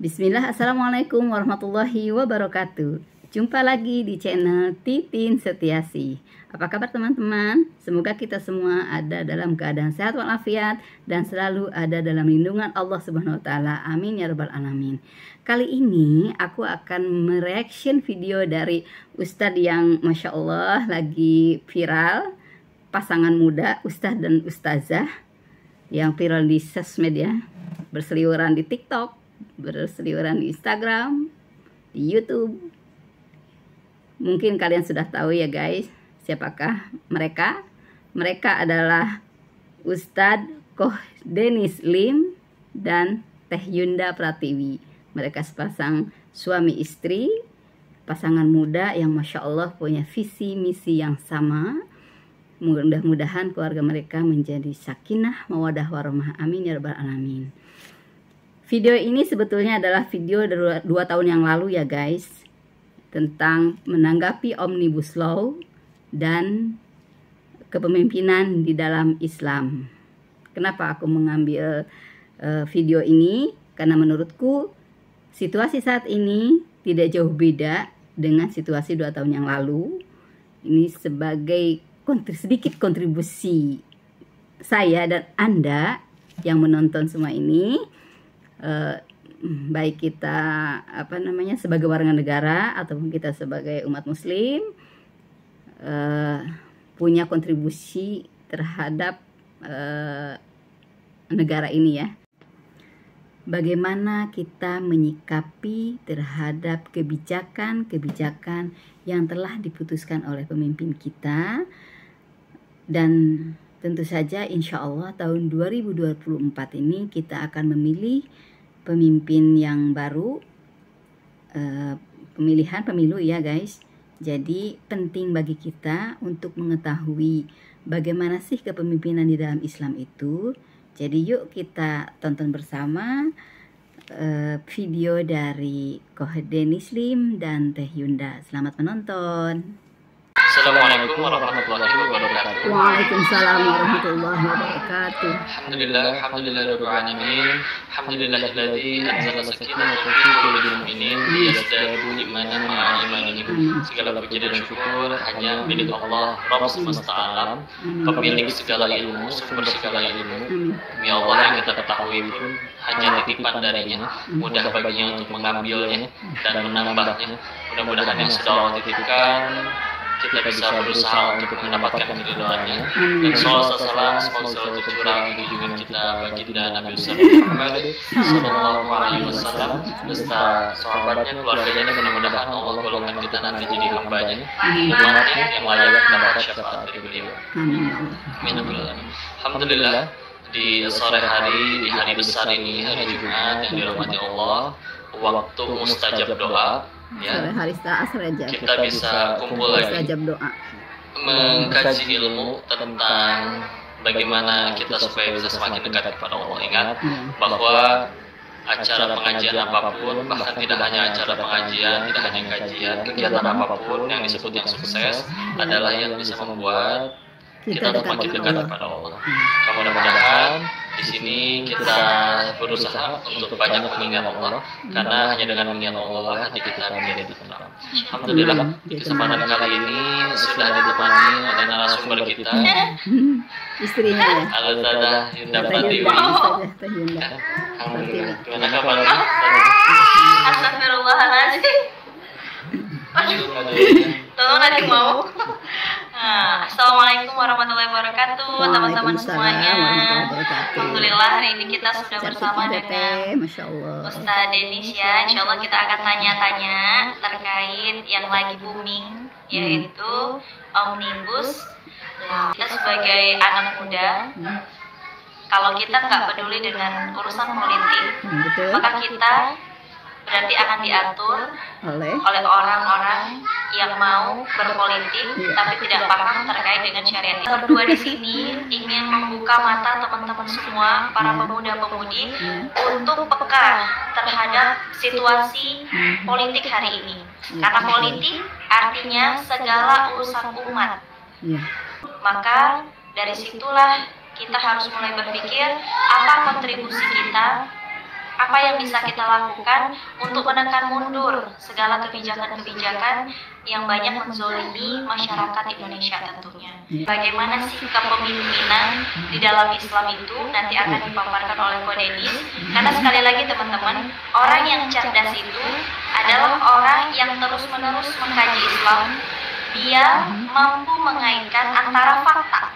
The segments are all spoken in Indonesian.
Bismillah, Assalamualaikum warahmatullahi wabarakatuh. Jumpa lagi di channel Titin Setiasi. Apa kabar teman-teman? Semoga kita semua ada dalam keadaan sehat walafiat dan selalu ada dalam lindungan Allah Subhanahu wa taala. Amin ya rabbal alamin. Kali ini aku akan mereaction video dari Ustadz yang Masya Allah lagi viral. Pasangan muda, Ustadz dan Ustazah yang viral di sosmed ya, berseliweran di TikTok, berseliweran di Instagram, di YouTube. Mungkin kalian sudah tahu ya guys, siapakah mereka? Mereka adalah Ustadz Kohdenis Lim dan Teh Yunda Pratiwi. Mereka sepasang suami istri, pasangan muda yang Masya Allah punya visi misi yang sama. Mudah-mudahan keluarga mereka menjadi sakinah, mawadah, warahmah. Amin ya rabbal alamin. Video ini sebetulnya adalah video dari 2 tahun yang lalu ya guys, tentang menanggapi Omnibus Law dan kepemimpinan di dalam Islam. Kenapa aku mengambil video ini? Karena menurutku situasi saat ini tidak jauh beda dengan situasi 2 tahun yang lalu. Ini sebagai sedikit kontribusi saya dan Anda yang menonton semua ini, baik kita sebagai warga negara ataupun kita sebagai umat muslim, punya kontribusi terhadap negara ini ya. Bagaimana kita menyikapi terhadap kebijakan-kebijakan yang telah diputuskan oleh pemimpin kita. Dan tentu saja insya Allah tahun 2024 ini kita akan memilih pemimpin yang baru, pemilihan pemilu ya guys. Jadi penting bagi kita untuk mengetahui bagaimana sih kepemimpinan di dalam Islam itu. Jadi yuk kita tonton bersama video dari Kohdenis Lim dan Teh Yunda. Selamat menonton. Assalamualaikum warahmatullahi wabarakatuh. Waalaikumsalam warahmatullahi wabarakatuh. Alhamdulillahirabbil alamin. Alhamdulillahilladzi anzala sakinatahu fi qulubil mu'minin liyazdadu imanan ma'a imanihim. Segala puji dan syukur hanya milik Allah Rabb semesta alam, pemilik segala ilmu, sumber segala ilmu. Ya Allah yang kita ketahui pun hanya titipan darinya, mudah baginya untuk mengambilnya dan menambahnya. Mudah-mudahan yang sudah Allah titipkan kita bisa berusaha untuk mendapatkan keridhaannya. Dan salam semoga tercurah di junjungan kita baginda Nabi Muhammad sallallahu alaihi wasallam beserta sahabatnya, keluarganya. Mudah-mudahan Allah golongkan kita nanti jadi hambanya, umatnya yang layak mendapat syafaat dari beliau. Amin. Alhamdulillah, di sore hari, di hari besar ini, hari Jumat yang dirahmati Allah, waktu mustajab doa ya, sore hari asar aja kita bisa kumpul lagi mengkaji ilmu tentang bagaimana kita supaya bisa semakin dekat kepada Allah. Ingat bahwa acara pengajian apapun, bahkan tidak hanya acara pengajian, tidak hanya kajian, kegiatan apapun yang disebut yang sukses adalah yang bisa membuat kita semakin dekat kepada Allah. Mudah-mudahan di sini kita berusaha untuk banyak mengingat Allah, karena hanya dengan mengingat Allah hati kita menjadi tenang. Alhamdulillah, di kesempatan kali ini sudah ditemani oleh narasumber kita, istrinya ya, Ustazah Yunda Pratiwi. Alhamdulillah. Gimana kabarnya? Astagfirullahaladzim. Tolong nanti mau. Assalamualaikum warahmatullahi wabarakatuh teman-teman semuanya. Alhamdulillah hari ini kita sudah bersama dengan Ustadz Denis ya. Insya Allah kita akan tanya-tanya terkait yang lagi booming, yaitu Omnibus Law. Kita sebagai anak muda, kalau kita nggak peduli dengan urusan politik, maka kita berarti akan diatur oleh orang-orang yang mau berpolitik tapi tidak paham terkait dengan syariat. Kita berdua di sini ingin membuka mata teman-teman semua, para pemuda-pemudi, untuk peka terhadap situasi politik hari ini. Karena politik artinya segala urusan umat. Maka dari situlah kita harus mulai berpikir apa kontribusi kita, apa yang bisa kita lakukan untuk menekan mundur segala kebijakan-kebijakan yang banyak menzolimi masyarakat Indonesia tentunya. Bagaimana sih kepemimpinan di dalam Islam itu nanti akan dipaparkan oleh Ko Denis. Karena sekali lagi teman-teman, orang yang cerdas itu adalah orang yang terus-menerus mengkaji Islam. Dia mampu mengaitkan antara fakta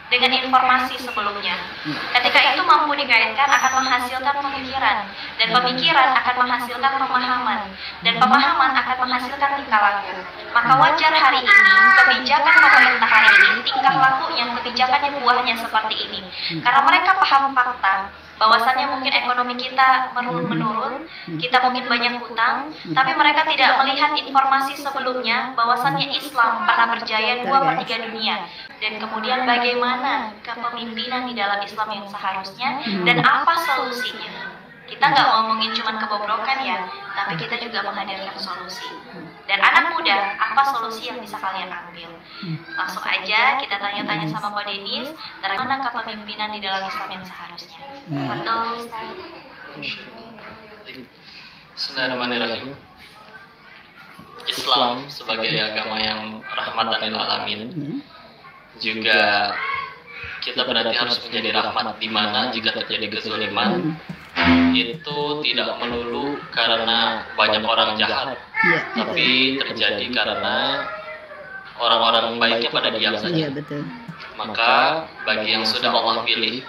dengan informasi sebelumnya. Ketika itu mampu dikaitkan akan menghasilkan pemikiran, dan pemikiran akan menghasilkan pemahaman, dan pemahaman akan menghasilkan tingkah laku. Maka wajar hari ini kebijakan pemerintah hari ini tingkah lakunya, kebijakannya, buahnya seperti ini. Karena mereka paham fakta bahwasannya mungkin ekonomi kita menurun, kita mungkin banyak hutang, tapi mereka tidak melihat informasi sebelumnya bahwasannya Islam pernah berjaya 2/3 dunia. Dan kemudian bagaimana kepemimpinan di dalam Islam yang seharusnya dan apa solusinya. Kita nggak ngomongin cuma kebobrokan ya, tapi kita juga menghadirkan solusi. Dan anak muda, apa solusi yang bisa kalian ambil? Langsung aja kita tanya-tanya sama Ko Denis, bagaimana kepemimpinan di dalam Islam yang seharusnya. Betul, Ustaz. Bismillahirrahmanirrahim. Islam sebagai agama yang rahmatan lil alamin, juga kita berarti harus menjadi rahmat, di mana jika terjadi kezaliman itu tidak melulu karena banyak orang jahat, tapi terjadi karena orang-orang baiknya pada diam saja. Maka bagi yang sudah Allah pilih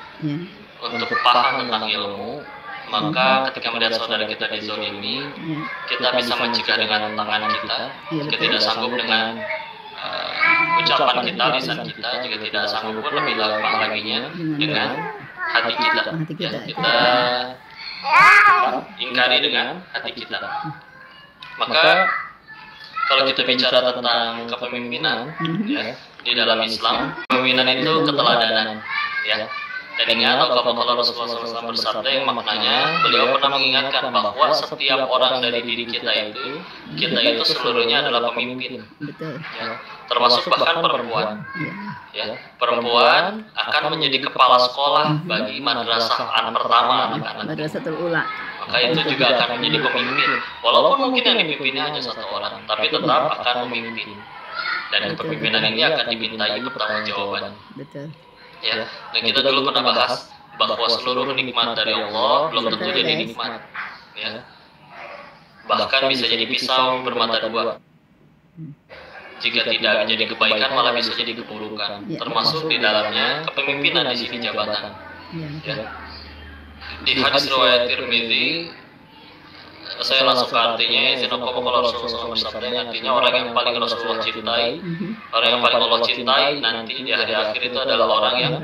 untuk paham tentang ilmu, maka ketika melihat saudara kita dizolimi, kita bisa mencegah dengan tangan kita. Jika tidak sanggup dengan ucapan kita, lisan kita, jika tidak sanggup pun lebih laginya dengan hati kita. Kita ingkari dengan hati kita. Maka kalau kita bicara tentang kepemimpinan ya, di dalam Islam, kepemimpinan itu keteladanan ya. Dan ingat kalau Rasulullah SAW bersabda yang maknanya, beliau pernah mengingatkan bahwa setiap orang dari diri kita itu seluruhnya adalah pemimpin. Ya, termasuk bahkan perempuan. Ya, perempuan akan menjadi kepala sekolah bagi madrasah pertama anak-anak. Madrasatul Ula. Maka itu juga akan menjadi pemimpin. Walaupun mungkin yang dipimpinnya hanya satu orang, tapi tetap akan memimpin. Dan kepemimpinan ini akan dimintai pertanggungjawaban. Betul. Ya, dan kita dulu pernah bahas bahwa seluruh nikmat dari Allah belum tentu jadi nikmat. Ya. Bahkan bisa jadi pisau bermata dua. Jika tidak menjadi kebaikan malah bisa jadi keburukan. Termasuk di dalamnya kepemimpinan di sini jabatan. Ya. Di hadis riwayat Tirmidzi, saya langsung ke artinya, kalau Rasulullah bersabda, artinya orang yang paling Rasulullah cintai, orang yang paling Allah cintai nanti di hari akhir itu adalah orang yang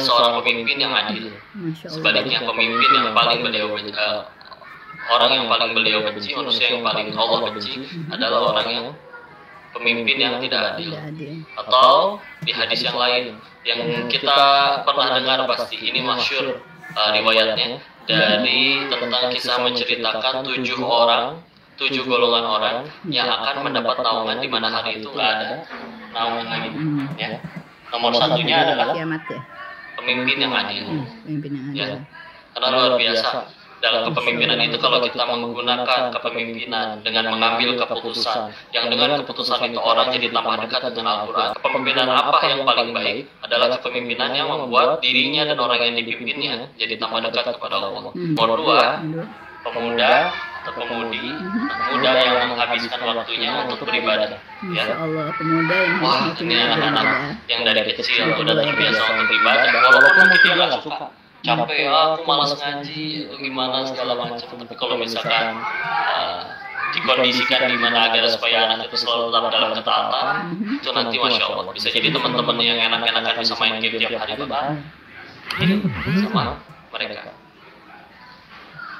seorang pemimpin yang adil. Sebaliknya pemimpin yang paling beliau orang yang paling beliau benci, manusia yang paling Allah benci adalah orang yang pemimpin yang tidak adil. Atau di hadis yang lain yang kita pernah dengar pasti, ini masyhur riwayatnya, dari tentang kisah menceritakan 7 golongan orang yang akan mendapat naungan di mana hari itu nggak ada naungan ya. Nomor satunya adalah pemimpin yang adil. Ya. Karena luar biasa dalam kepemimpinan itu, kalau kita menggunakan kepemimpinan dengan mengambil keputusan yang dengan keputusan itu orang jadi tambah dekat dengan Al-Quran. Kepemimpinan apa yang paling baik adalah kepemimpinan yang membuat dirinya dan orang yang dipimpinnya jadi tambah dekat kepada Allah. Nomor 2, pemuda atau pemudi, muda yang menghabiskan waktunya untuk beribadah. Ya. Allah, pemuda yang wah, ini anak-anak yang dari kecil udah terbiasa untuk beribadah, walaupun mungkin dia nggak suka. Capek, aku malas ngaji, gimana segala macam. Tapi kalau misalkan dikondisikan di mana agar supaya anak itu selalu tetap dalam ketaatan, itu nanti masya Allah bisa jadi teman-teman yang enak-enakan bisa main game tiap hari sama mereka.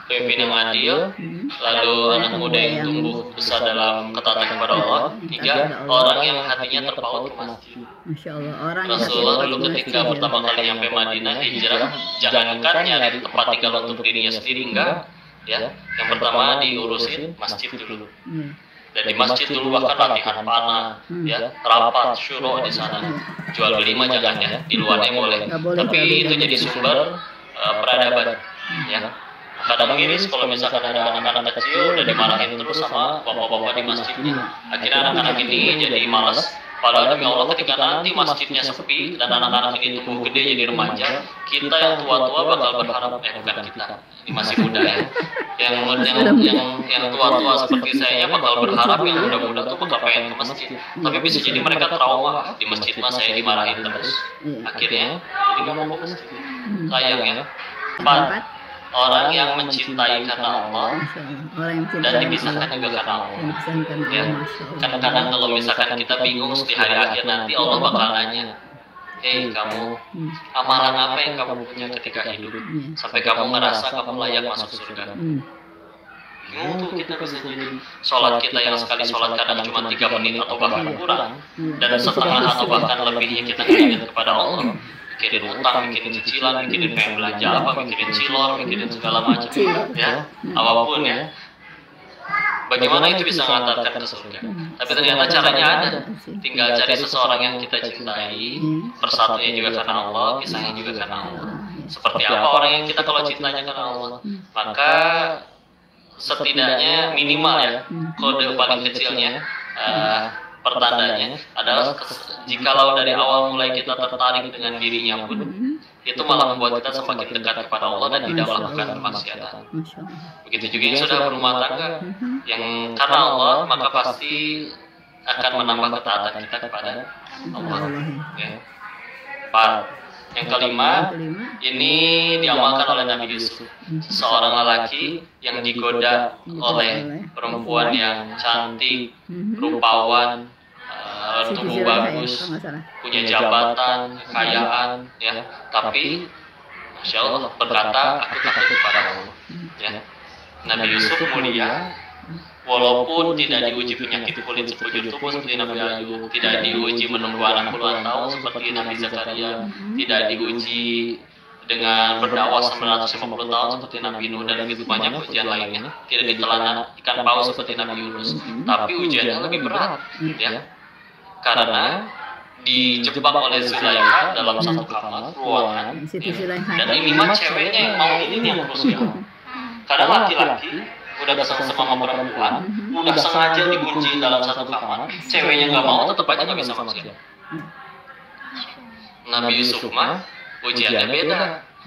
Pemimpin yang adil, lalu anak muda yang tumbuh besar dalam ketaatan kepada Allah. 3, orang yang hatinya terpaut ke masjid. Masya Allah, orang Rasulullah dulu ketika pertama kali nyampe Madinah hijrah, jangankan nyari tempat tinggal untuk dirinya sendiri, enggak ya. Yang pertama diurusin masjid dulu. Dan di masjid dulu bahkan latihan panah, ya, rapat syuro di sana. Jual beli mah jangan ya, di luarnya boleh. Tapi itu jadi sumber peradaban. ya. Kadang miris kalau misalkan ada anak-anak kecil udah dimarahin terus sama bapak-bapak di masjid. Akhirnya anak-anak ini jadi malas. Padahal demi Allah ketika nanti masjidnya sepi dan anak-anak ini tumbuh gede jadi remaja, kita yang tua-tua bakal berharap bukan kita, ini masih muda ya. Yang tua-tua seperti saya bakal berharap yang muda-muda tuh bakal pengen ke masjid. Tapi bisa jadi mereka trauma di masjid mas saya dimarahin terus. Akhirnya jadi nggak mau ke masjid. Sayang ya. Orang yang mencintai karena Allah dan dipisahkan juga karena Allah. Ya. Kadang-kadang kalau misalkan kita bingung di hari akhir nanti Allah bakal nanya, hei kamu, amalan apa yang kamu punya ketika hidup sampai kamu merasa kamu layak masuk surga? Bingung tuh kita bisa jadi sholat kita yang sekali sholat kadang cuma 3 menit atau bahkan kurang, dan setengah atau bahkan lebihnya kita ingat kepada Allah. Mikirin utang, mikirin cicilan, mikirin pengen belanja apa, mikirin cilor, mikirin segala macam, ya, apapun ya. Bagaimana itu bisa mengantarkan ke surga? Tapi ternyata caranya ada. Tinggal cari seseorang yang kita cintai, bersatunya juga karena Allah, pisahnya juga karena Allah. Seperti apa orang yang kita kalau cintanya karena Allah? Maka setidaknya minimal ya, kode paling kecilnya, pertandanya adalah jikalau dari awal mulai kita tertarik dengan dirinya pun, itu malah membuat kita semakin dekat kepada Allah dan tidak melakukan kemaksiatan. Begitu juga yang sudah berumah tangga, yang karena Allah maka pasti akan menambah ketaatan kita kepada Allah. Ya. Yang kelima, ini diamalkan oleh Nabi Yusuf, seorang lelaki yang digoda oleh perempuan yang cantik, rupawan, tubuh bagus, punya jabatan, kekayaan, ya. Tapi, Masya Allah, berkata, aku takut kepada Allah. Ya. Nabi Yusuf mulia, walaupun tidak diuji penyakit kulit seperti tubuh seperti Nabi Ayub, tidak diuji menunggu anak puluhan tahun seperti Nabi Zakaria, tidak diuji dengan berdakwah 950 tahun seperti Nabi Nuh, dan begitu banyak ujian lainnya, tidak ditelan ikan paus seperti Nabi Yunus, tapi ujiannya lebih berat, ya, karena dijebak oleh Zulaikha dalam satu kamar ruangan, dan ini mah ceweknya yang mau ini yang krusial, karena laki-laki udah sama sama perempuan, udah sengaja dikunci dalam satu kamar, ceweknya nggak mau, tetap aja nggak bisa masuk. Nabi Yusuf mah ujiannya beda.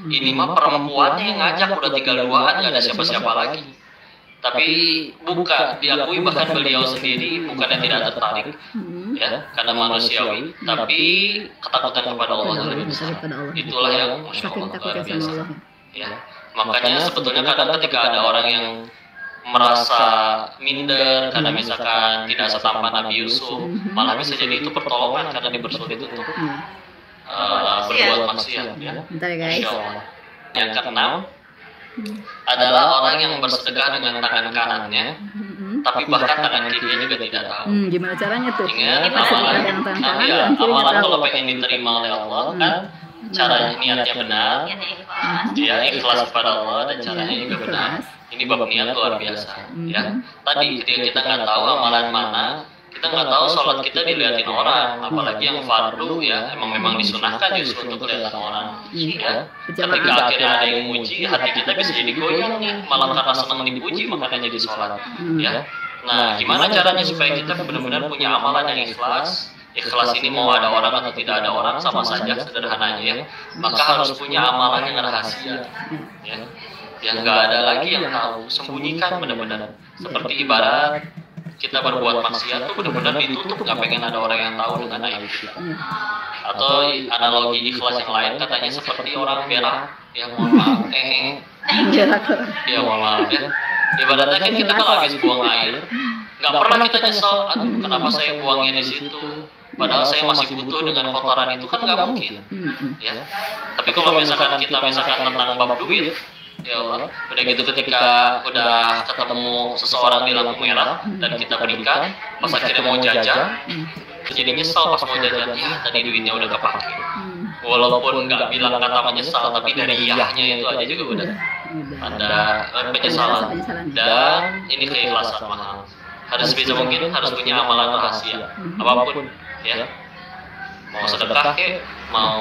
Ini mah perempuannya yang ngajak, udah tinggal duaan, nggak ada siapa-siapa lagi. Tapi bukan diakui, bahkan beliau sendiri bukannya tidak tertarik, ya, karena manusiawi, tapi ketakutan kepada Allah lebih besar. Itulah yang Masya Allah luar biasa. Ya, makanya sebetulnya kadang ketika ada orang yang merasa minder karena misalkan tidak setampan Nabi Yusuf, malah bisa jadi itu pertolongan karena dia bersulit untuk berbuat maksiat, ya. Yang keenam adalah orang yang bersedekah dengan tangan kanannya, tapi bahkan tangan kirinya juga tidak tahu. Gimana caranya tuh? Ingat, amalan kalau pengen diterima oleh Allah kan, caranya niatnya benar, dia ikhlas kepada Allah, dan caranya juga benar. Ini bab niat luar biasa, ya. Tadi ketika kita nggak tahu amalan mana, kita nggak tahu sholat kita dilihatin orang, apalagi yang fardu, ya, memang disunahkan justru untuk dilihat orang, ya. Ketika akhirnya ada yang muji, hati kita bisa jadi goyang nih, malah karena senang dipuji makanya jadi sholat, ya. Nah, gimana caranya supaya kita benar-benar punya amalan yang ikhlas? Ikhlas ini mau ada orang atau tidak ada orang sama saja sederhananya, ya. Maka harus punya amalan yang rahasia, ya. Yang nggak ada lagi yang tahu, sembunyikan benar-benar. Seperti ibarat kita berbuat maksiat itu benar-benar ditutup, nggak pengen ada orang yang tahu dengan aib kita. Atau analogi ikhlas yang lain katanya seperti orang berak, yang mohon maaf, ya mohon maaf ya. Ibaratnya kan kita kalau habis buang air, nggak pernah kita nyesel, aduh kenapa saya buangnya di situ, padahal saya masih butuh dengan kotoran itu, kan nggak mungkin, ya. Tapi kalau misalkan kita tentang bab duit, ya Allah, udah gitu ketika udah ketemu seseorang di lampu merah dan kita berikan, pas akhirnya mau jajan, jadi nyesal pas mau jajan, ya tadi duitnya udah kepake. Walaupun nggak bilang kata menyesal, tapi dari iyahnya itu aja juga udah ada penyesalan. Dan ini keikhlasan mahal. Harus bisa mungkin harus punya amalan rahasia, apapun, ya. Mau sedekah kek, mau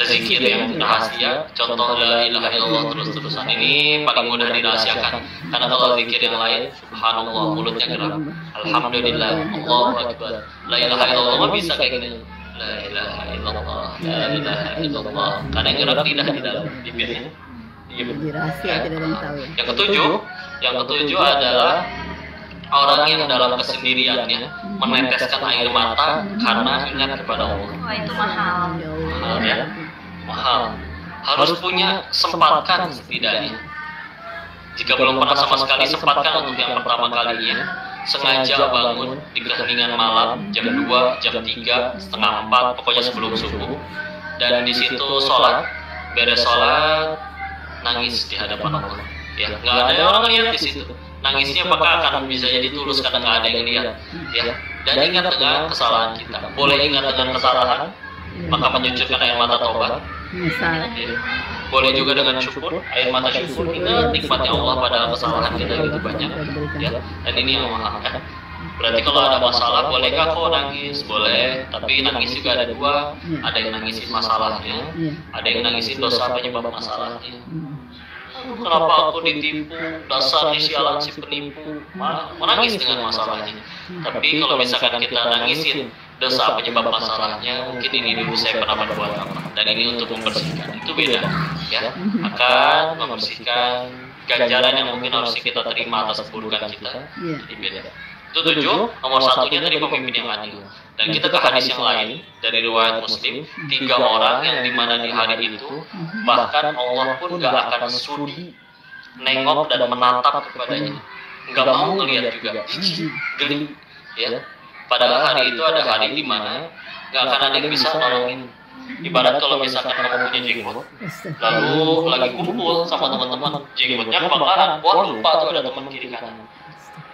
zikir yang rahasia, contoh la ilaha illallah terus-terusan ini paling mudah dirahasiakan. Karena kalau zikir yang lain, subhanallah mulutnya gerak, alhamdulillah, Allahu akbar, la ilaha illallah mah bisa kayak gini, la ilaha illallah, la ilaha illallah. Karena yang gerak lidah di dalam bibirnya. Jadi rahasia tidak ada yang tahu ya. Yang ketujuh adalah orang yang dalam kesendiriannya meneteskan air mata karena ingat kepada Allah. Wah, itu mahal. Mahal ya, mahal. Harus punya, sempatkan setidaknya. Jika belum pernah sama sekali, sempatkan untuk yang pertama kalinya. Sengaja bangun di keheningan malam, jam 2, jam 3, setengah 4, pokoknya sebelum subuh. Dan di situ sholat, beres sholat, nangis di hadapan Allah. Ya, nggak ada orang lihat di situ. Nangisnya apakah akan bisa jadi tulus karena nggak ada yang lihat. Ya, dan ingat dengan kesalahan kita. Boleh ingat dengan kesalahan, maka mencucurkan air mata taubat. Misal. Boleh juga dengan syukur, air mata syukur. Ingat nikmatnya Allah pada kesalahan kita gitu banyak. Ya, dan ini yang mahal kan. Berarti kalau ada masalah, bolehkah kau nangis? Boleh, tapi nangis juga ada dua. Ada yang nangisin masalahnya, ada yang nangisin dosa penyebab masalahnya. Kenapa aku ditipu, dasar sialan si penipu, menangis dengan masalahnya. Tapi kalau misalkan kita nangisin dosa penyebab masalahnya, mungkin ini dulu saya pernah berbuat apa, dan ini untuk membersihkan, itu beda ya. Akan membersihkan ganjaran yang mungkin harus kita terima atas keburukan kita, jadi beda. Itu 7, nomor 1-nya dari pemimpin yang adil. Dan kita ke hadis yang lain dari riwayat Muslim, 3 orang yang dimana di hari itu bahkan Allah pun gak akan sudi nengok dan menatap kepadanya, gak mau ngelihat juga, geli ya. Padahal hari itu ada hari dimana gak akan ada yang bisa nolongin. Ibarat kalau misalkan kamu punya jenggot, lalu lagi kumpul sama teman-teman, jenggotnya kebakaran, wah lupa tuh ada teman kiri kanan,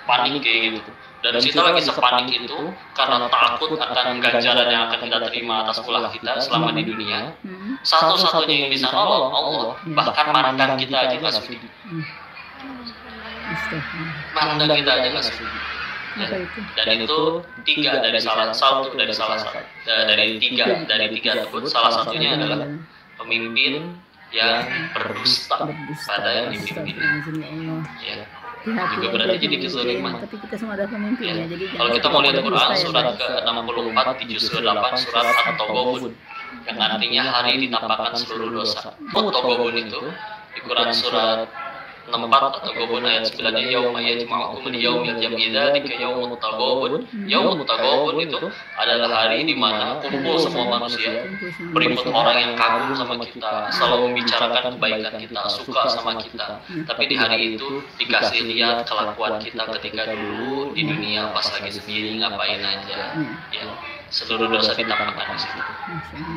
panik kayak gitu. Dan kita lagi sepanik itu karena takut akan ganjaran yang akan kita terima atas ulah kita selama di dunia. Satu-satunya yang bisa nolong Allah, bahkan mandang kita aja nggak sudi. Mandang kita aja nggak sudi. Dan itu 3 dari salah satu dari tiga tersebut, salah satunya adalah pemimpin yang berdusta pada yang dipimpinnya. Ya. Juga berarti jadi kezaliman. Tapi kita semua adalah pemimpin ya. Jadi kalau kita mau lihat Quran surat ke-64 di juz ke-8 surat At-Taghabun yang artinya hari ditampakkan seluruh dosa. At-Taghabun itu di Quran surat 64 At-Taghabun ayat 9-nya yauma yajma'ukum liyaumil jam'i dzalika yaumut taghabun. Yaumut taghabun itu adalah hari di mana kumpul semua manusia, berikut orang yang kagum sama kita, selalu membicarakan kebaikan kita, suka sama kita. Tapi di hari itu dikasih lihat kelakuan kita ketika dulu di dunia pas lagi sendiri ngapain aja. Ya, seluruh dosa ditampakkan di situ.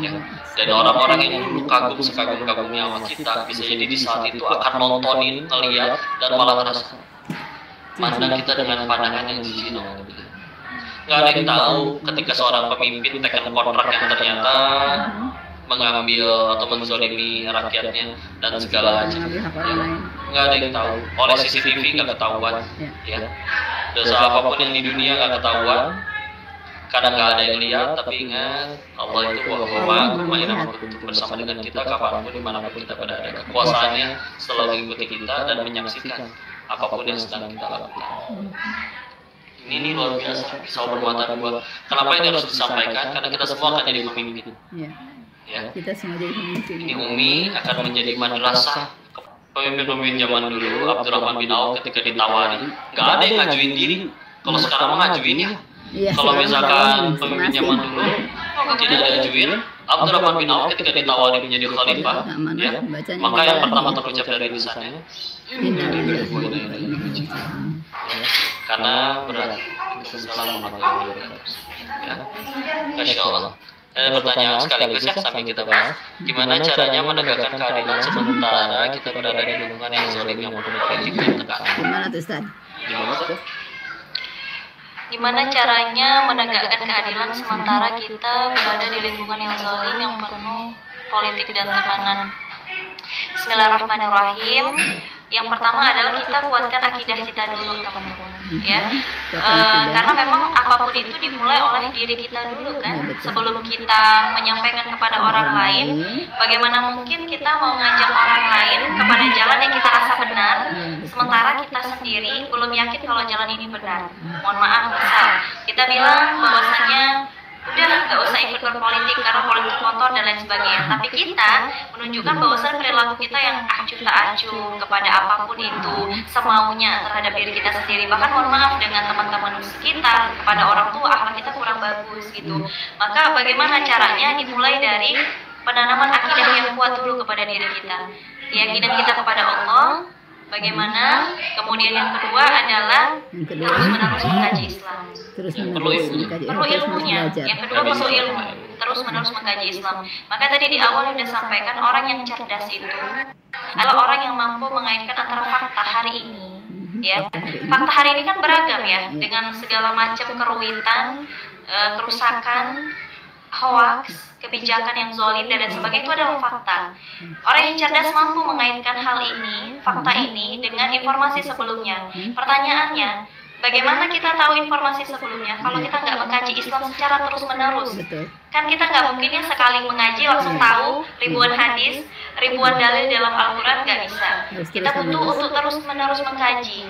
Ya. Dan orang-orang yang dulu kagum sekagum-kagumnya sama kita bisa jadi di saat itu akan nontonin, ngeliat, dan malah ngerasa mandang kita dengan pandangan yang jijik. Nggak ada yang tahu ketika seorang pemimpin tekan kontrak yang ternyata mengambil atau menzolimi rakyatnya dan segala macam. Ya. Nggak ada yang tahu. Oleh CCTV nggak ketahuan. Ya. Dosa apapun yang di dunia nggak ketahuan. Kadang nggak ada yang lihat, tapi ingat Allah itu wahwa bersama dengan kita kapanpun dimanapun kita berada. Kekuasaannya selalu mengikuti kita dan menyaksikan apapun yang sedang kita lakukan. Ini luar biasa, pisau bermata dua. Kenapa ini harus disampaikan? Karena kita semua akan jadi pemimpin. Ya. Kita semua jadi pemimpin. Ini Umi akan menjadi madrasah. Pemimpin-pemimpin zaman dulu, Abdurrahman bin Auf ketika ditawari, nggak ada yang ngajuin diri. Kalau sekarang mah ngajuin ya. Kalau misalkan pemimpin zaman dulu tidak ngajuin, Abdurrahman bin Auf ketika ditawari menjadi khalifah, ya, maka yang pertama terucap dari lisannya, karena berat. Assalamualaikum warahmatullahi wabarakatuh. Masya Allah. Ada pertanyaan sekaligus ya sampai kita bahas, gimana caranya menegakkan keadilan sementara kita berada di lingkungan yang zalim yang penuh konflik dan tekanan. Gimana tuh Ustaz? Gimana tuh? Gimana caranya menegakkan keadilan sementara kita berada di lingkungan yang zalim yang penuh politik dan tekanan? Bismillahirrahmanirrahim. Yang pertama adalah kita kuatkan akidah kita dulu, teman-teman. Ya, karena memang apapun itu dimulai oleh diri kita dulu kan. Sebelum kita menyampaikan kepada orang lain, bagaimana mungkin kita mau mengajak orang lain kepada jalan yang kita rasa benar, sementara kita sendiri belum yakin kalau jalan ini benar. Mohon maaf, kita bilang bahwasanya udah nggak usah ikut berpolitik karena politik kotor dan lain sebagainya. Tapi kita menunjukkan bahwasan perilaku kita yang acuh tak acuh kepada apapun itu, semaunya terhadap diri kita sendiri. Bahkan mohon maaf dengan teman-teman sekitar, kepada orang tua, akhlak kita kurang bagus gitu. Maka bagaimana caranya? Dimulai dari penanaman akidah yang kuat dulu kepada diri kita, keyakinan kita kepada Allah. Bagaimana? Kemudian yang kedua adalah terus-menerus mengkaji Islam. Perlu ilmunya. Yang kedua perlu ilmu. Terus-menerus mengkaji Islam. Maka tadi di awal sudah sampaikan, orang yang cerdas itu adalah orang yang mampu mengaitkan antara fakta hari ini. Ya, fakta hari ini kan beragam ya, dengan segala macam keruwitan, kerusakan, hoax, kebijakan yang zalim dan sebagainya, itu adalah fakta. Orang yang cerdas mampu mengaitkan hal ini, fakta ini, dengan informasi sebelumnya. Pertanyaannya, bagaimana kita tahu informasi sebelumnya kalau kita nggak mengkaji Islam secara terus-menerus? Kan kita nggak mungkin ya sekali mengaji langsung tahu ribuan hadis, ribuan dalil dalam Al-Quran, nggak bisa. Kita butuh untuk terus-menerus mengkaji.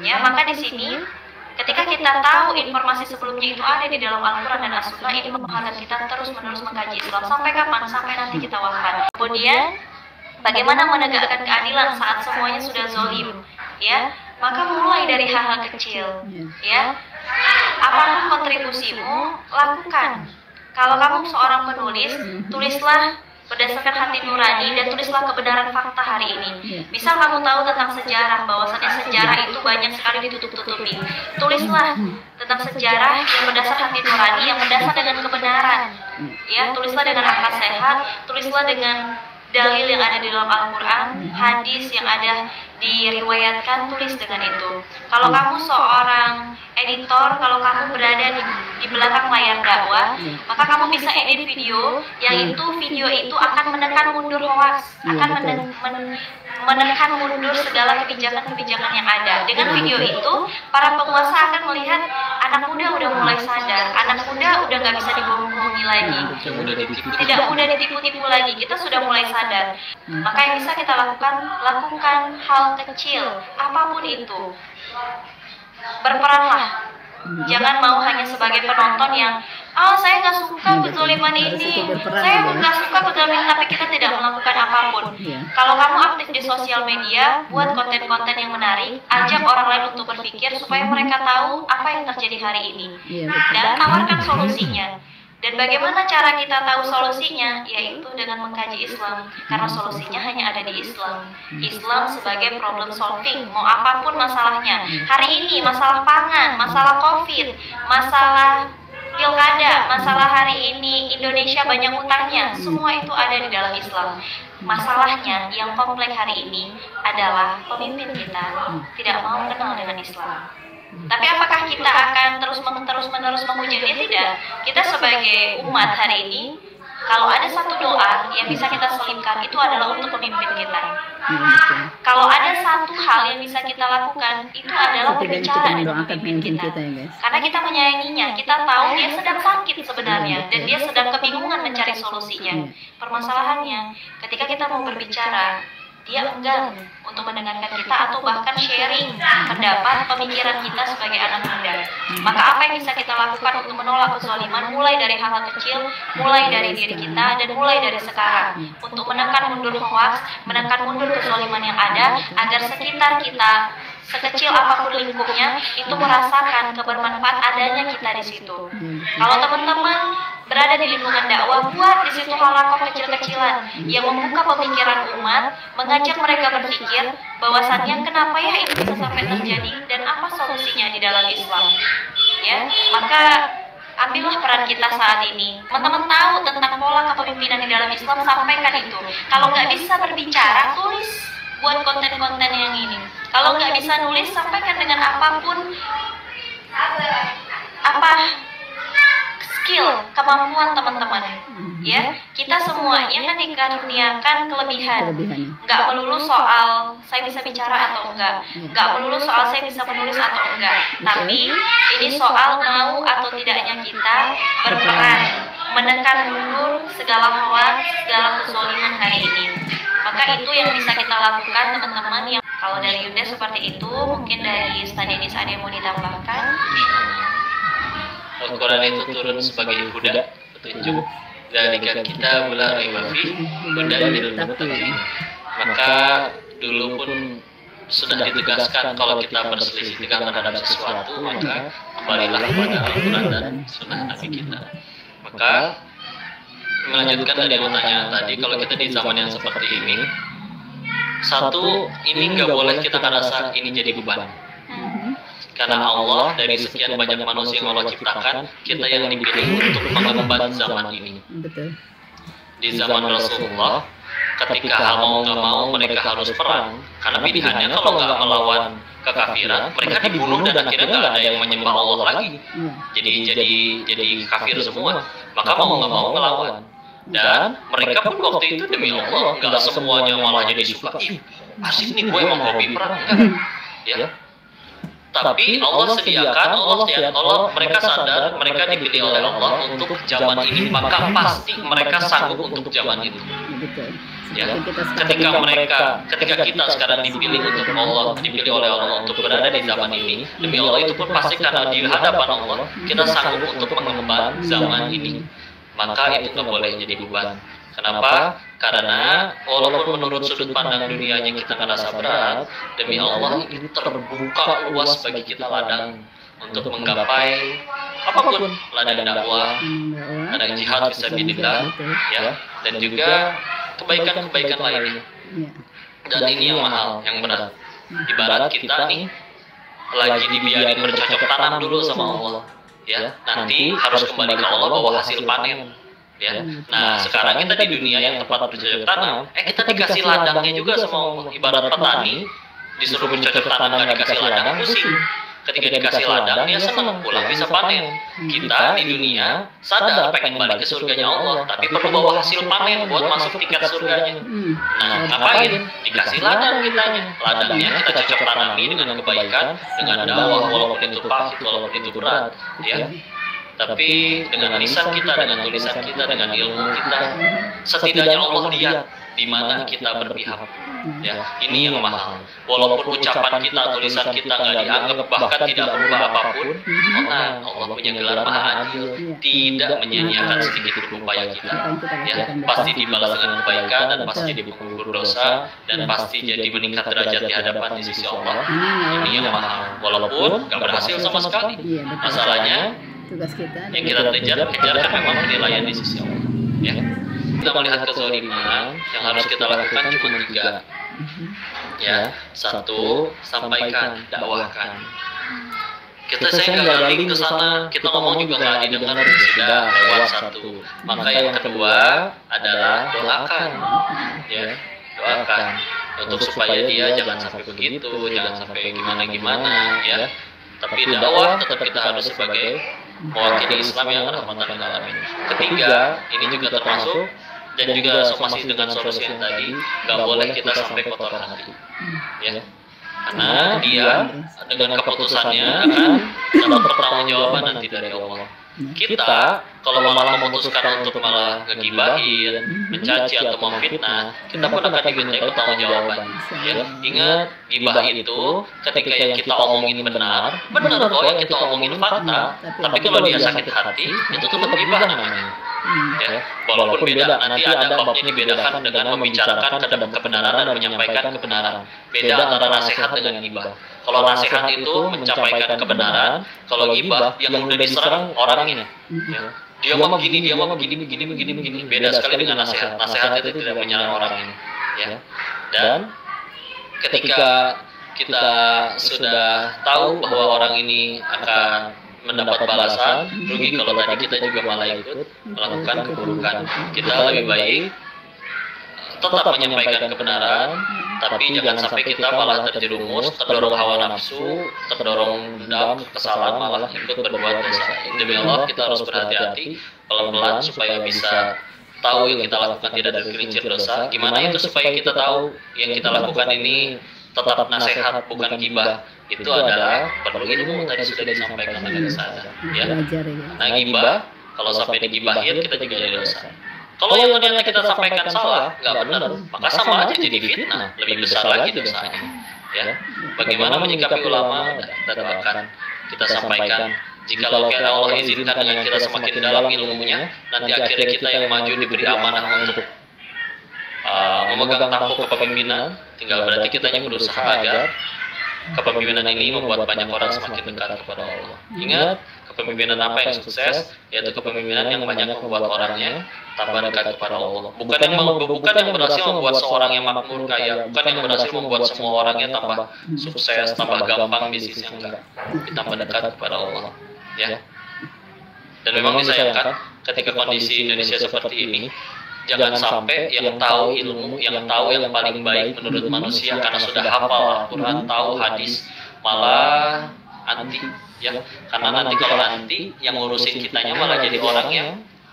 Ya, maka di sini ketika kita tahu informasi sebelumnya itu ada di dalam Al-Quran dan As-Sunnah, ini mengharuskan kita terus-menerus mengkaji Islam. Sampai kapan? Sampai nanti kita wafat. Kemudian, bagaimana menegakkan keadilan saat semuanya sudah zalim? Ya, maka mulai dari hal-hal kecil. Ya, apapun kontribusimu, lakukan. Kalau kamu seorang penulis, tulislah berdasarkan hati nurani dan tulislah kebenaran fakta hari ini. Misal kamu tahu tentang sejarah, bahwasannya sejarah itu banyak sekali ditutup-tutupi. Tulislah tentang sejarah yang berdasar hati nurani, yang berdasar dengan kebenaran. Ya, tulislah dengan akal sehat, tulislah dengan dalil yang ada di dalam Al-Quran, hadis yang ada diriwayatkan, tulis dengan itu. Kalau kamu seorang editor, kalau kamu berada di belakang layar dakwah, maka kamu bisa edit video, yang itu video itu akan menekan mundur hoax, akan menekan mundur segala kebijakan-kebijakan yang ada. Dengan video itu, para penguasa akan melihat anak muda udah mulai sadar, anak muda udah nggak bisa dibohongi lagi, tidak mudah ditipu-tipu lagi, kita sudah mulai sadar. Maka yang bisa kita lakukan hal kecil, apapun itu. Berperanlah. Jangan mau hanya sebagai penonton yang saya nggak suka kezaliman ini, saya nggak suka kezaliman, tapi kita tidak melakukan apapun. Kalau kamu aktif di sosial media, buat konten-konten yang menarik, ajak orang lain untuk berpikir supaya mereka tahu apa yang terjadi hari ini, dan tawarkan solusinya. Dan bagaimana cara kita tahu solusinya? Yaitu dengan mengkaji Islam, karena solusinya hanya ada di Islam. Islam sebagai problem solving, mau apapun masalahnya. Hari ini masalah pangan, masalah COVID, masalah pilkada, masalah hari ini Indonesia banyak utangnya, semua itu ada di dalam Islam. Masalahnya yang kompleks hari ini adalah pemimpin kita tidak mau kenal dengan Islam. Tapi apakah kita akan terus-menerus menghujatnya? Tidak. Kita sebagai umat hari ini, kalau ada satu doa yang bisa kita selipkan, itu adalah untuk pemimpin kita. Kalau ada satu hal yang bisa kita lakukan, itu adalah berbicara dengan pemimpin kita. Karena kita menyayanginya, kita tahu dia sedang sakit sebenarnya, dan dia sedang kebingungan mencari solusinya. Permasalahannya, ketika kita mau berbicara, dia enggan untuk mendengarkan kita atau bahkan sharing pendapat, pemikiran kita sebagai anak muda. Maka apa yang bisa kita lakukan untuk menolak kezaliman? Mulai dari hal-hal kecil, mulai dari diri kita, dan mulai dari sekarang, untuk menekan mundur hoax, menekan mundur kezaliman yang ada, agar sekitar kita, sekecil apapun lingkupnya, itu merasakan kebermanfaat adanya kita di situ. Kalau teman-teman berada di lingkungan dakwah, buat di situ halakoh kecil-kecilan yang membuka pemikiran umat, mengajak mereka berpikir bahwasannya kenapa ya itu bisa sampai terjadi dan apa solusinya di dalam Islam. Ya, maka ambillah peran kita saat ini. Teman-teman tahu tentang pola kepemimpinan di dalam Islam, sampaikan itu. Kalau nggak bisa berbicara, tulis, buat konten-konten yang ini. Kalau nggak bisa nulis, sampaikan dengan apapun skill, kemampuan teman-teman. ya, kita semuanya kan dikaruniakan kelebihan. Kelebihannya. Nggak melulu soal saya bisa bicara atau enggak, nggak melulu soal saya bisa menulis atau enggak, tapi ini soal mau atau tidaknya kita berperan menekan mundur segala hoak, segala kezaliman hari ini. Maka itu yang bisa kita lakukan teman-teman. Yang kalau dari Yunda seperti itu, mungkin dari Ustaz Denis ada yang mau ditambahkan? Al-Quran itu turun sebagai huda, petunjuk. Dzalika kitabul la raiba fihi hudan lil muttaqin. Maka dulu pun sudah ditegaskan kalau kita berselisih tegang terhadap sesuatu, maka kembalilah kepada Al-Quran dan Sunnah Nabi kita. Maka melanjutkan dari pertanyaan tadi, kalau kita di zaman yang seperti ini, satu, ini nggak boleh kita ngerasa ini jadi beban. Karena Allah dari sekian banyak manusia yang Allah ciptakan, kita yang dipilih untuk mengemban zaman ini. Betul. Di zaman Rasulullah, ketika mau nggak mau mereka harus perang, karena pilihannya kalau nggak melawan kekafiran, mereka dibunuh dan akhirnya nggak ada yang menyembah Allah lagi. Jadi kafir semua. Maka mau nggak mau melawan. Dan mereka pun waktu itu demi Allah nggak semuanya malah jadi suka. Ih, asik nih gue mau hobi perang, ya. Tapi Allah sediakan, mereka sadar mereka dipilih oleh Allah untuk zaman ini, maka pasti mereka sanggup untuk zaman itu. Ya, ketika kita sekarang dipilih untuk Allah, dipilih oleh Allah untuk berada di zaman ini, demi Allah itu pun pasti karena di hadapan Allah kita sanggup untuk mengemban zaman ini. Maka itu nggak boleh jadi beban. Kenapa? Karena walaupun menurut sudut pandang dunianya kita ngerasa berat, demi Allah ini terbuka luas bagi kita ladang untuk menggapai apapun, ladang dakwah, ladang jihad fisabilillah, ya, dan juga kebaikan-kebaikan lainnya. Dan ini yang mahal, yang berat. Ibarat kita nih lagi dibiarin bercocok tanam dulu sama Allah, ya, nanti harus kembali ke Allah bawa hasil panen. Ya. Nah, sekarang kita di dunia yang tempat bercocok tanam, kita dikasih ladangnya juga sama Allah. Ibarat petani disuruh bercocok tanam nggak dikasih ladang, pusing. Ketika dikasih ladang, dia senang pulang bisa panen. Kita di dunia sadar pengen balik ke surganya Allah, tapi perlu bawa hasil panen buat masuk tiket surganya. Nah, ngapain? Dikasih ladang kitanya. Ladangnya kita cocok tanami dengan kebaikan, dengan dakwah walaupun itu pahit, walaupun itu berat, ya. Tapi dengan lisan kita, dengan tulisan kita, dengan ilmu kita, setidaknya Allah lihat di mana kita berpihak. Ya, ini yang mahal. Walaupun ucapan kita, tulisan kita nggak dianggap, bahkan tidak berubah apapun, Allah punya gelar Maha Adil, tidak menyia-nyiakan sedikit pun upaya kita. Ya, pasti dibalas dengan kebaikan dan pasti jadi penggugur dosa dan pasti jadi meningkat derajat di hadapan di sisi Allah. Ini yang mahal. Walaupun nggak berhasil sama sekali. Masalahnya tugas kita yang kita kejar kan memang penilaian di sisi Allah. Ya. Kita melihat kezaliman yang harus kita lakukan cuma 3. Ya, 1, sampaikan, dakwahkan. Saya nggak ada link ke sana, kita ngomong juga nggak didengar, sudah lewat 1. Maka yang kedua adalah doakan, ya, doakan untuk supaya dia jangan sampai begitu, jangan sampai gimana, ya. Tapi dakwah tetap kita harus sebagai mewakili Islam yang rahmatan lil alamin. Ketiga, ini juga termasuk dan juga masih dengan solusi yang tadi, nggak boleh kita sampai kotor hati, ya. Karena dia dengan keputusannya akan dapat pertanggungjawaban nanti dari Allah. Kita kalau malah memutuskan untuk malah ngegibahin, mencaci atau memfitnah, kita pun akan dimintai pertanggungjawaban. Ya, ingat, gibah itu ketika yang kita omongin benar kok yang kita omongin fakta, tapi kalau dia sakit hati, itu tetap gibah namanya. Ya, walaupun beda, nanti ada babnya dibedakan dengan membicarakan kebenaran dan menyampaikan kebenaran. Beda antara nasihat dengan gibah. Kalau nasihat itu menyampaikan kebenaran, kalau gibah yang udah diserang orang ini, ya, dia mau begini, beda sekali dengan nasihat. Nasihat itu tidak menyerang orang ini, ya. Dan ketika kita sudah tahu bahwa orang ini akan mendapat balasan, rugi kalau tadi kita juga malah ikut melakukan keburukan. Kita lebih baik tetap menyampaikan kebenaran, tapi jangan sampai kita malah terjerumus, terdorong hawa nafsu, terdorong dendam, kesalahan, malah ikut berbuat dosa. Demi Allah kita harus berhati-hati pelan-pelan supaya bisa tahu yang kita lakukan tidak ada gelincir dosa. Gimana itu supaya kita tahu yang kita lakukan ini tetap nasihat bukan gibah? Itu adalah perlu ilmu, tadi sudah disampaikan oleh saya. Ya. Nah, gibah kalau sampai digibahin kita juga jadi dosa. Kalau yang ternyata kita sampaikan salah, nggak benar, maka sama aja jadi fitnah, lebih besar lagi dosanya. Ya. Bagaimana menyikapi ulama dan doakan kita sampaikan. Jikalau Allah izinkan dengan kita semakin dalam ilmunya, nanti akhirnya kita yang maju diberi amanah untuk memegang tampuk kepemimpinan, tinggal berarti kita yang berusaha agar kepemimpinan ini membuat banyak orang semakin dekat kepada Allah. Ingat, kepemimpinan apa yang sukses, yaitu kepemimpinan yang banyak membuat orangnya tambah dekat kepada Allah. Bukan yang berhasil membuat seorang yang makmur kaya, bukan yang berhasil membuat semua orangnya tambah sukses, tambah gampang bisnisnya, enggak. Ditambah dekat kepada Allah. Ya. Dan memang disayangkan ketika kondisi Indonesia seperti ini, jangan sampai yang tahu ilmu, yang tahu yang paling baik menurut manusia karena sudah hafal Al-Quran, tahu hadis, malah anti, ya. Karena nanti kalau anti, yang ngurusin kitanya malah jadi orang yang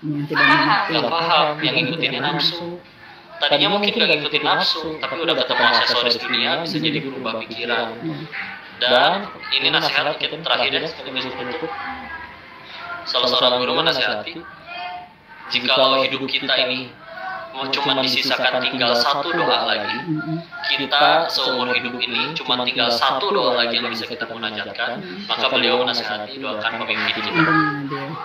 nggak paham, yang ngikutin nafsu. Tadinya mungkin nggak ngikutin nafsu, tapi udah ketemu aksesoris dunia, bisa jadi berubah pikiran. Dan ini nasihat kita terakhirnya sekaligus penutup. Salah seorang guru menasihati, jikalau hidup kita ini cuma disisakan tinggal satu doa lagi, kita seumur hidup ini cuma tinggal satu doa lagi yang bisa kita munajatkan, maka beliau menasihati doakan pemimpin kita.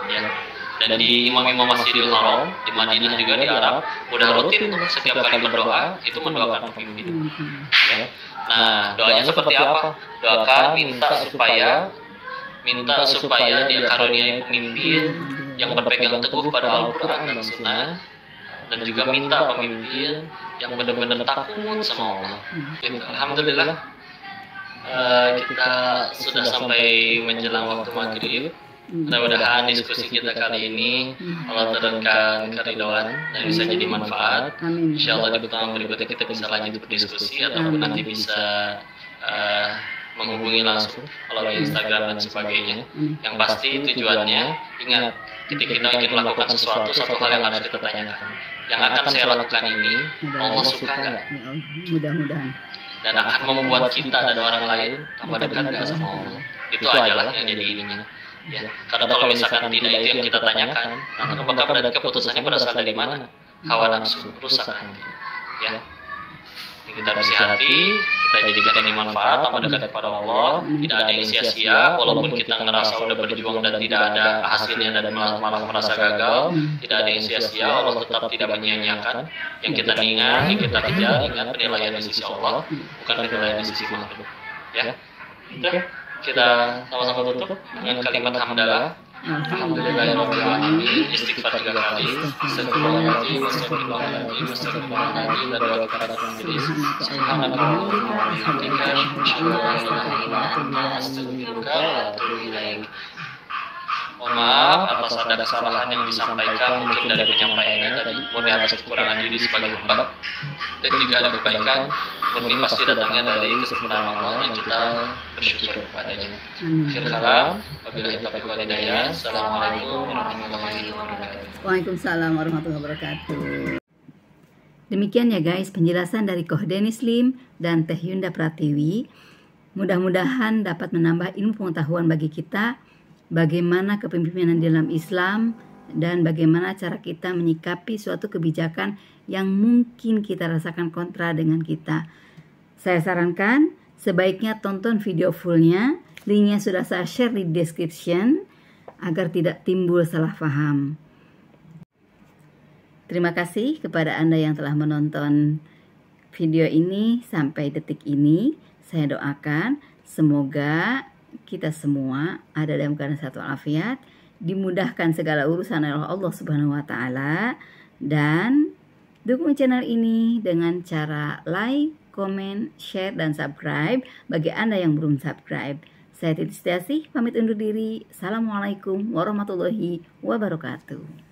Ya. Dan di imam-imam Masjidil Haram, di Madinah juga di Arab, udah rutin setiap kali berdoa itu mendoakan pemimpin. Ya. Nah, doanya seperti apa? Doakan minta supaya dia karuniai pemimpin yang berpegang teguh pada Al-Quran dan Sunnah, dan juga minta pemimpin yang benar-benar takut sama Allah. Alhamdulillah, kita sudah sampai menjelang waktu maghrib. Mudah-mudahan diskusi kita kali ini Allah turunkan keridhaan dan bisa jadi manfaat. Insya Allah di pertemuan berikutnya kita bisa lanjut berdiskusi ataupun nanti bisa menghubungi langsung melalui Instagram dan sebagainya. Yang pasti tujuannya, ingat, ketika kita ingin melakukan sesuatu, satu hal yang harus kita tanyakan, yang akan saya lakukan ini Allah suka nggak? Mudah-mudahan. Dan akan membuat kita dan orang lain tambah dekat nggak sama Allah. Itu adalah yang jadi ininya. Ya, karena kalau misalkan tidak itu yang kita tanyakan, maka berarti keputusannya berasal dari mana? Hawa nafsu, rusak nanti. Ya. Kita nasihati, kita jadikan ini manfaat, tambah dekat kepada Allah, tidak ada yang sia-sia, walaupun kita ngerasa udah berjuang dan tidak ada hasilnya dan malah merasa gagal, tidak ada yang sia-sia, Allah tetap tidak menyia-nyiakan. Yang kita ingat, yang kita kejar, ingat penilaian di sisi Allah, bukan penilaian di sisi makhluk. Ya, oke. Kita sama-sama tutup dengan kalimat hamdalah. Alhamdulillahirabbil alamin. Istighfar 3 kali. Astagfirullahaladzim, astagfirullahaladzim, astagfirullahaladzim, dan doa kepada majelis. Subhanallah wa bihamdika, asyhadu an la ilaha illa anta, astaghfiruka wa atubu ilaik. Mohon maaf atas ada kesalahan yang disampaikan mungkin dari penyampaiannya tadi. Murni atas kekurangan diri sebagai hamba. Dan jika ada kebaikan, murni pasti datangnya dari kesempurnaan Allah yang kita bersyukur kepadanya. Akhir kalam, wabillahi taufiq wal hidayah. Assalamualaikum warahmatullahi wabarakatuh. Waalaikumsalam warahmatullahi wabarakatuh. Demikian ya guys penjelasan dari Koh Denis Lim dan Teh Yunda Pratiwi. Mudah-mudahan dapat menambah ilmu pengetahuan bagi kita bagaimana kepemimpinan dalam Islam dan bagaimana cara kita menyikapi suatu kebijakan yang mungkin kita rasakan kontra dengan kita. Saya sarankan sebaiknya tonton video fullnya, linknya sudah saya share di description agar tidak timbul salah paham. Terima kasih kepada Anda yang telah menonton video ini sampai detik ini. Saya doakan semoga kita semua ada dalam keadaan sehat walafiat, dimudahkan segala urusan oleh Allah Subhanahu wa taala, dan dukung channel ini dengan cara like, comment, share, dan subscribe bagi Anda yang belum subscribe. Saya Titi Setiasih pamit undur diri. Assalamualaikum warahmatullahi wabarakatuh.